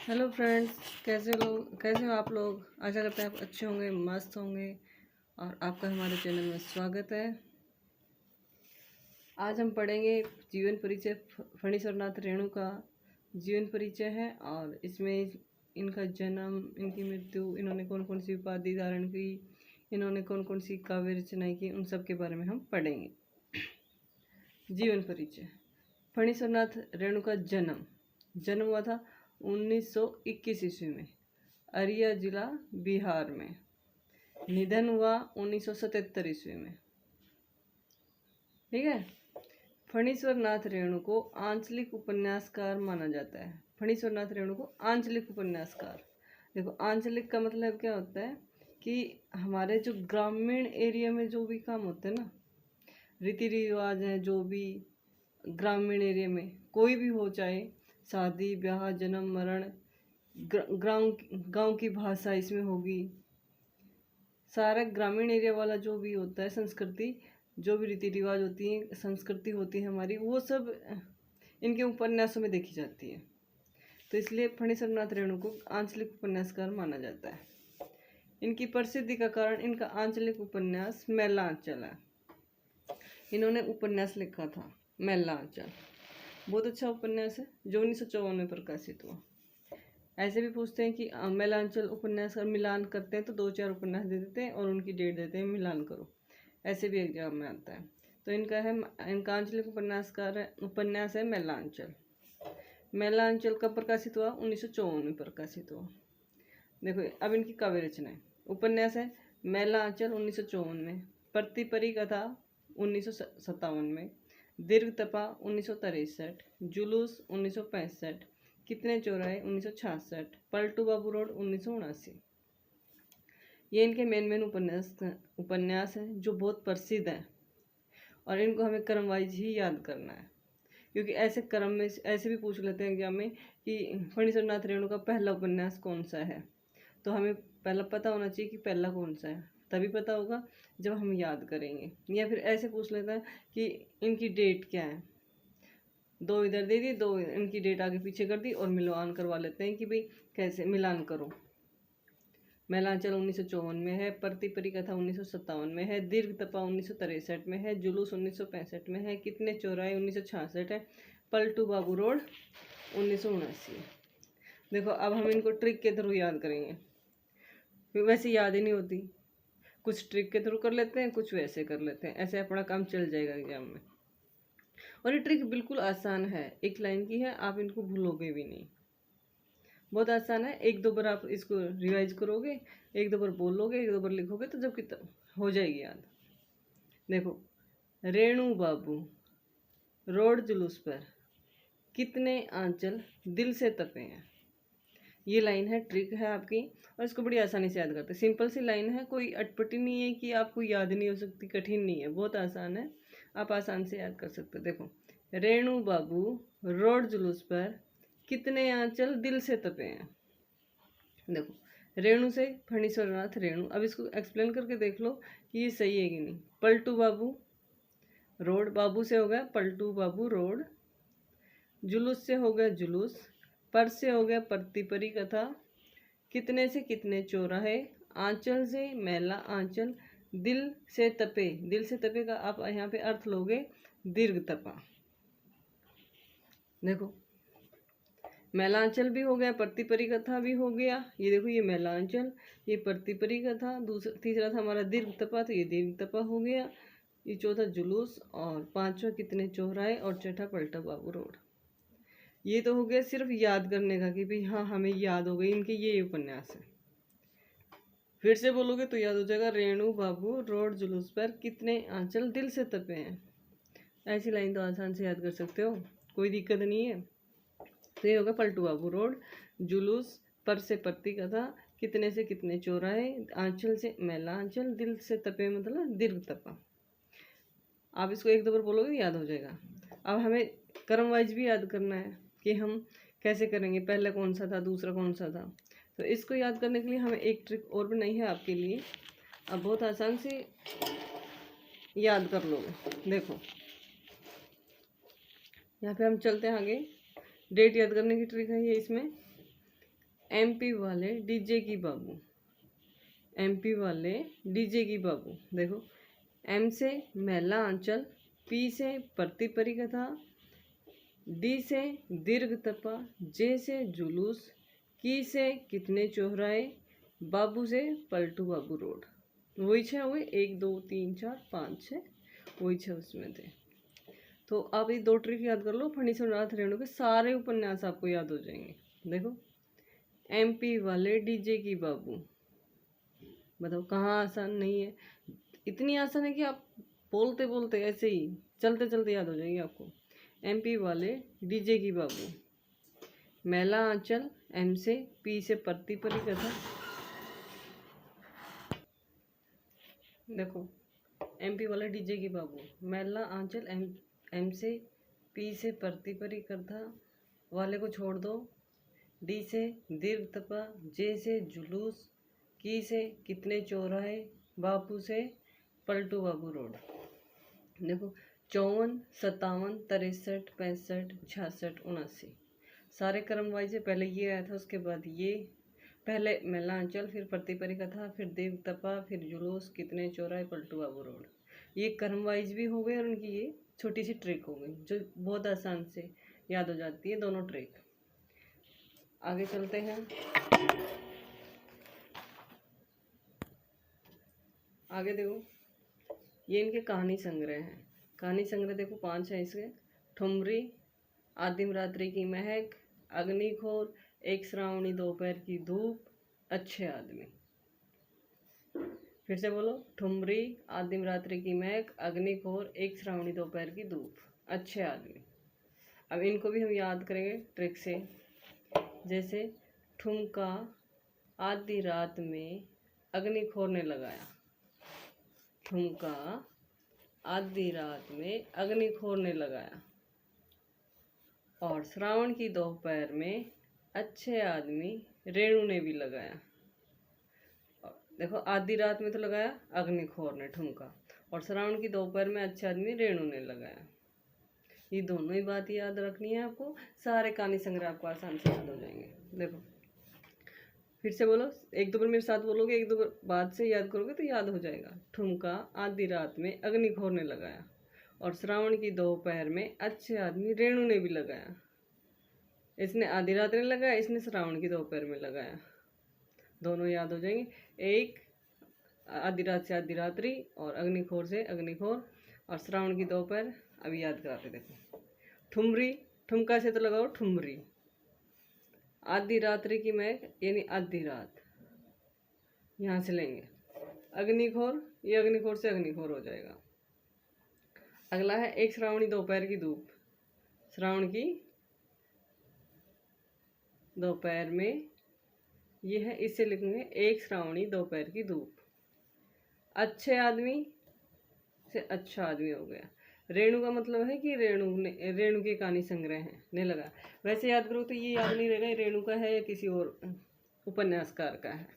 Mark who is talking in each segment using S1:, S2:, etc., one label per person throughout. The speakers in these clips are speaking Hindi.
S1: हेलो फ्रेंड्स, कैसे हो आप लोग। आशा करते हैं आप अच्छे होंगे, मस्त होंगे और आपका हमारे चैनल में स्वागत है। आज हम पढ़ेंगे जीवन परिचय। फणीश्वरनाथ रेणु का जीवन परिचय है और इसमें इनका जन्म, इनकी मृत्यु, इन्होंने कौन कौन सी उपाधि धारण की, इन्होंने कौन कौन सी काव्य रचनाएं की, उन सब के बारे में हम पढ़ेंगे। जीवन परिचय। फणीश्वरनाथ रेणु का जन्म हुआ था 1921 ईस्वी में अरिया जिला बिहार में। निधन हुआ 1977 ईस्वी में। ठीक है। फणीश्वरनाथ रेणु को आंचलिक उपन्यासकार माना जाता है। फणीश्वरनाथ रेणु को आंचलिक उपन्यासकार। देखो, आंचलिक का मतलब क्या होता है कि हमारे जो ग्रामीण एरिया में जो भी काम होते हैं ना, रीति रिवाज हैं, जो भी ग्रामीण एरिया में कोई भी हो, चाहे शादी ब्याह, जन्म मरण, गांव की भाषा इसमें होगी। सारा ग्रामीण एरिया वाला जो भी होता है, संस्कृति, जो भी रीति रिवाज होती है, संस्कृति होती है हमारी, वो सब इनके उपन्यासों में देखी जाती है। तो इसलिए फणीश्वरनाथ रेणु को आंचलिक उपन्यासकार माना जाता है। इनकी प्रसिद्धि का कारण इनका आंचलिक उपन्यास मैलांचल है। इन्होंने उपन्यास लिखा था मैलांचल, बहुत अच्छा उपन्यास है जो 1954 में प्रकाशित हुआ। ऐसे भी पूछते हैं कि मैलांचल उपन्यास का मिलान करते हैं तो 2-4 उपन्यास दे देते हैं और उनकी डेट देते हैं, मिलान करो, ऐसे भी एग्जाम में आता है। तो इनका आंचलिक उपन्यास है मैलांचल। मैलांचल कब प्रकाशित हुआ? 1954 में प्रकाशित हुआ। देखो, अब इनकी काव्य रचनाएं। उपन्यास है मैलांचल 1954 में, प्रतिपरी कथा 1957 में, दीर्घ तपा 1963, जुलूस 1965, कितने चौराहे 1966, पलटू बाबू रोड 1979। ये इनके मेन उपन्यास हैं जो बहुत प्रसिद्ध हैं और इनको हमें क्रम वाइज ही याद करना है, क्योंकि ऐसे क्रम में ऐसे भी पूछ लेते हैं एग्जाम में कि फणीश्वरनाथ रेणु का पहला उपन्यास कौन सा है। तो हमें पहला पता होना चाहिए कि पहला कौन सा है, तभी पता होगा जब हम याद करेंगे। या फिर ऐसे पूछ लेता है कि इनकी डेट क्या है, 2 इधर दे दी, 2 इनकी डेट आगे पीछे कर दी और मिलान करवा लेते हैं कि भाई कैसे मिलान करो। मैलांचल 1954 में है, प्रतिपरी कथा 1957 में है, दीर्घ तपा 1963 में है, जुलूस 1965 में है, कितने चौराहे 1966 है, पलटू बाबू रोड 1979। देखो, अब हम इनको ट्रिक के थ्रू याद करेंगे, वैसे याद ही नहीं होती। कुछ ट्रिक के थ्रू कर लेते हैं, कुछ वैसे कर लेते हैं, ऐसे अपना काम चल जाएगा एग्जाम में। और ये ट्रिक बिल्कुल आसान है, एक लाइन की है, आप इनको भूलोगे भी नहीं। बहुत आसान है, 1-2 बार आप इसको रिवाइज करोगे, 1-2 बार बोलोगे, 1-2 बार लिखोगे तो जब कितना हो जाएगी याद। देखो, रेणु बाबू रोड जुलूस पर, कितने आंचल दिल से तपे हैं। ये लाइन है, ट्रिक है आपकी, और इसको बड़ी आसानी से याद करते हैं। सिंपल सी लाइन है, कोई अटपटी नहीं है कि आपको याद नहीं हो सकती, कठिन नहीं है, बहुत आसान है, आप आसान से याद कर सकते हो। देखो, रेणु बाबू रोड जुलूस पर, कितने आंचल दिल से तपे हैं। देखो, रेणु से फणीश्वरनाथ रेणु, अब इसको एक्सप्लेन करके देख लो कि ये सही है कि नहीं। पलटू बाबू रोड, बाबू से हो गया पलटू बाबू रोड, जुलूस से हो गया जुलूस, पर से हो गया प्रतिपरी कथा, कितने से कितने चौराहे, आंचल से मैला आंचल, दिल से तपे का आप यहाँ पे अर्थ लोगे दीर्घ तपा। देखो, मैलांचल भी हो गया, प्रतिपरी कथा भी हो गया, ये देखो ये मैलांचल, ये प्रतिपरी कथा, तीसरा था हमारा दीर्घ तपा, तो ये दीर्घ तपा हो गया, ये चौथा जुलूस, और पांचवा कितने चौराहे, और छठा पलटा बाबू रोड। ये तो हो गया सिर्फ याद करने का कि भाई हाँ हमें याद हो गई इनके ये उपन्यास है। फिर से बोलोगे तो याद हो जाएगा, रेणु बाबू रोड जुलूस पर, कितने आंचल दिल से तपे हैं। ऐसी लाइन तो आसान से याद कर सकते हो, कोई दिक्कत नहीं है। तो ये होगा पलटू बाबू रोड, जुलूस, पर से प्रति कथा, कितने से कितने चौराहे, आंचल से मैला आंचल, दिल से तपे मतलब दीर्घ तपा। आप इसको 1-2 बार बोलोगे याद हो जाएगा। अब हमें क्रम वाइज भी याद करना है कि हम कैसे करेंगे, पहला कौन सा था, दूसरा कौन सा था। तो इसको याद करने के लिए हमें एक ट्रिक और बनाई है आपके लिए, अब बहुत आसान से याद कर लोगे। देखो, यहाँ पे हम चलते हैं आगे। डेट याद करने की ट्रिक है ये इसमें एमपी वाले डीजे की बाबू, एमपी वाले डीजे की बाबू। देखो, एम से महिला आंचल, पी से प्रति परिकथा, डी से दीर्घ तपा, जे से जुलूस, की से कितने चौराहे, बाबू से पलटू बाबू रोड। वही छः हुए, 1 2 3 4 5 6, वही छः उसमें थे। तो आप ये 2 ट्रिक याद कर लो, फणीश्वरनाथ रेणु के सारे उपन्यास आपको याद हो जाएंगे। देखो, एमपी वाले डीजे की बाबू, बताओ कहाँ आसान नहीं है? इतनी आसान है कि आप बोलते बोलते ऐसे ही चलते चलते याद हो जाएंगे आपको। एमपी वाले डीजे की बाबू, मैला आंचल, एम से, पी से प्रति परिकथा। देखो, एमपी वाले डीजे की बाबू, मैला आंचल, एम से, पी से प्रति परिकथा वाले को छोड़ दो, डी से दीर्घ तपा, जे से जुलूस, की से कितने चौराहे, बापू से पलटू बाबू रोड। देखो, 54 57 63 65 66 79 सारे क्रम वाइज है। पहले ये आया था, उसके बाद ये, पहले मेलांचल, फिर प्रति परिकथा, फिर देव तपा, फिर जुलूस, कितने चौराहे, पलटू बाबू रोड। ये क्रम वाइज भी हो गए और उनकी ये छोटी सी ट्रिक हो गई जो बहुत आसान से याद हो जाती है, दोनों ट्रिक। आगे चलते हैं। आगे देखो, ये इनके कहानी संग्रह हैं। कहानी संग्रह देखो 5 है इसके। ठुमरी, आदिम रात्रि की महक, अग्निखोर, एक श्रावणी दोपहर की धूप, अच्छे आदमी। फिर से बोलो, ठुमरी, आदिम रात्रि की महक, अग्निखोर, एक श्रावणी दोपहर की धूप, अच्छे आदमी। अब इनको भी हम याद करेंगे ट्रिक से। जैसे, ठुमका आधी रात में अग्निखोर ने लगाया, ठुमका आधी रात में अग्निखोर ने लगाया। और श्रावण की दोपहर में अच्छे आदमी रेणु ने भी लगाया। देखो, आधी रात में तो लगाया अग्निखोर ने ठुमका, और श्रावण की दोपहर में अच्छे आदमी रेणु ने लगाया। ये दोनों ही बात याद रखनी है आपको, सारे कहानी संग्रह आपको आसान से याद हो जाएंगे। देखो, फिर से बोलो, 1 2 बार मेरे साथ बोलोगे, 1 2 बार बाद से याद करोगे तो याद हो जाएगा। ठुमका आधी रात में अग्निखोर ने लगाया, और श्रावण की दोपहर में अच्छे आदमी रेणु ने भी लगाया। इसने आधी रात में लगाया, इसने श्रावण की दोपहर में लगाया। दोनों याद हो जाएंगे। एक आधी रात से आधी रात्रि, और अग्निखोर से अग्निखोर, और श्रावण की दोपहर। अभी याद कराते देखो। ठुमरी, ठुमका से तो लगाओ ठुमरी। आधी रात्रि की महक यानी आधी रात, यहाँ से लेंगे। अग्निखोर, ये अग्निखोर से अग्निखोर हो जाएगा। अगला है एक श्रावणी दोपहर की धूप। श्रावण की दोपहर में ये है, इसे लिखेंगे एक श्रावणी दोपहर की धूप। अच्छे आदमी से अच्छा आदमी हो गया। रेणु का मतलब है कि रेणु की कहानी संग्रह है, ने लगा। वैसे याद करो तो ये याद नहीं रहेगा रेणु का है या किसी और उपन्यासकार का है,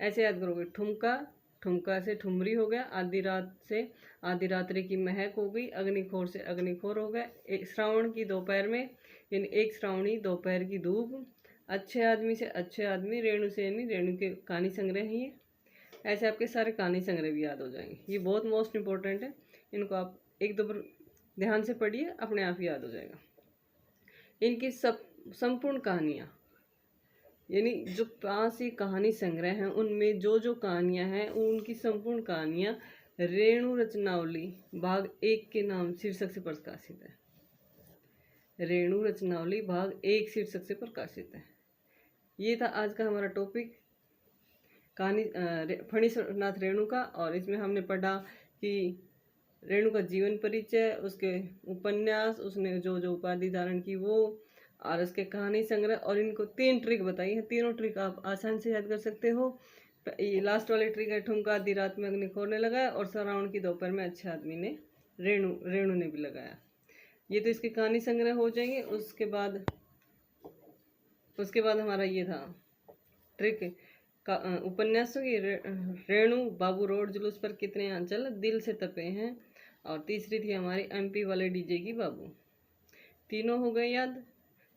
S1: ऐसे याद करोगे। ठुमका, ठुमका से ठुमरी हो गया। आधी रात से आधी रात्रि की महक हो गई। अग्निखोर से अग्निखोर हो गया। एक श्रावण की दोपहर में यानी एक श्रावणी दोपहर की धूप। अच्छे आदमी से अच्छे आदमी, रेणु से यानी रेणु के कहानी संग्रह ही है। ऐसे आपके सारे कहानी संग्रह भी याद हो जाएंगे। ये बहुत मोस्ट इंपॉर्टेंट है, इनको आप 1 2 बार ध्यान से पढ़िए, अपने आप ही याद हो जाएगा। इनकी संपूर्ण कहानियाँ यानी जो 5 ही कहानी संग्रह हैं, उनमें जो जो कहानियाँ हैं उनकी संपूर्ण कहानियाँ रेणु रचनावली भाग 1 के नाम शीर्षक से प्रकाशित है। रेणु रचनावली भाग 1 शीर्षक से प्रकाशित है। ये था आज का हमारा टॉपिक, कहानी फणीश्वरनाथ रेणु का। और इसमें हमने पढ़ा कि रेणु का जीवन परिचय, उसके उपन्यास, उसने जो जो उपाधि धारण की वो, और उसके कहानी संग्रह, और इनको 3 ट्रिक बताई है। तीनों ट्रिक आप आसान से याद कर सकते हो। ये लास्ट वाली ट्रिक है, ठुमका आधी रात में अग्निखोर ने लगाया, और श्रावण की दोपहर में अच्छे आदमी ने रेणु ने भी लगाया। ये तो इसके कहानी संग्रह हो जाएंगे। उसके बाद हमारा ये था ट्रिक का उपन्यासों की। रेणु, बाबू रोड, जुलूस पर कितने आंचल, दिल से तपे हैं, और तीसरी थी हमारी एमपी वाले डीजे की बाबू। तीनों हो गए याद।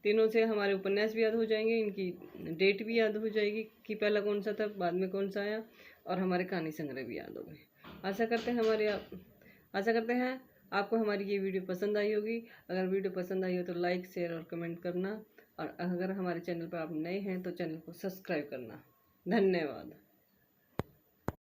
S1: तीनों से हमारे उपन्यास भी याद हो जाएंगे, इनकी डेट भी याद हो जाएगी कि पहला कौन सा था, बाद में कौन सा आया, और हमारे कहानी संग्रह भी याद हो गए। आशा करते हैं आपको हमारी ये वीडियो पसंद आई होगी। अगर वीडियो पसंद आई हो तो लाइक, शेयर और कमेंट करना, और अगर हमारे चैनल पर आप नए हैं तो चैनल को सब्सक्राइब करना। धन्यवाद।